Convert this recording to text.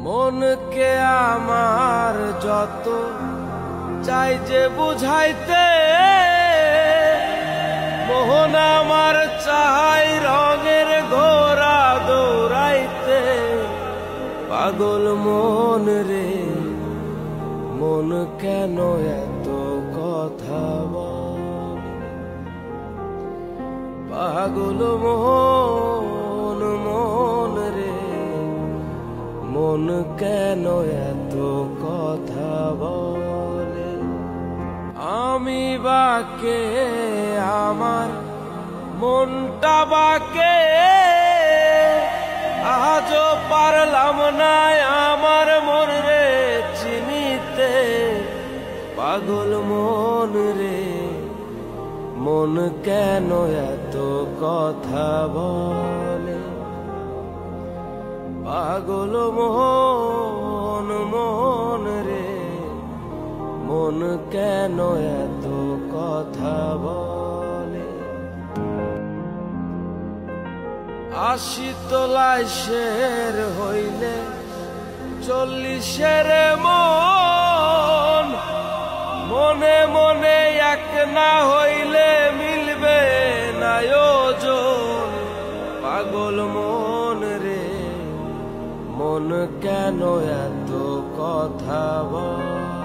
মনকে আমার যত চাই যে বুঝাইতে, মোহন আমার চাই রঙের ঘোড়া দৌড়াইতে। পাগল মন রে, মন কেন এত কথা বলে? পাগল মন, মন রে, মন কেন এত কথা বলে? আমি বাকে, আমার মনটা বাকে, আজও পারলাম না আমার মন রে চিনিতে। পাগল মন রে, মন কেন এত কথা বলে? পাগল মন, মন রে, মন কেন এত কথা বলে? ৮০ তলায় শের হইলে ৪০-এর মন, মনে মনে এক না হইলে মিলবে না ওজন। পাগল মন রে, মন কেন এত কথা বলে?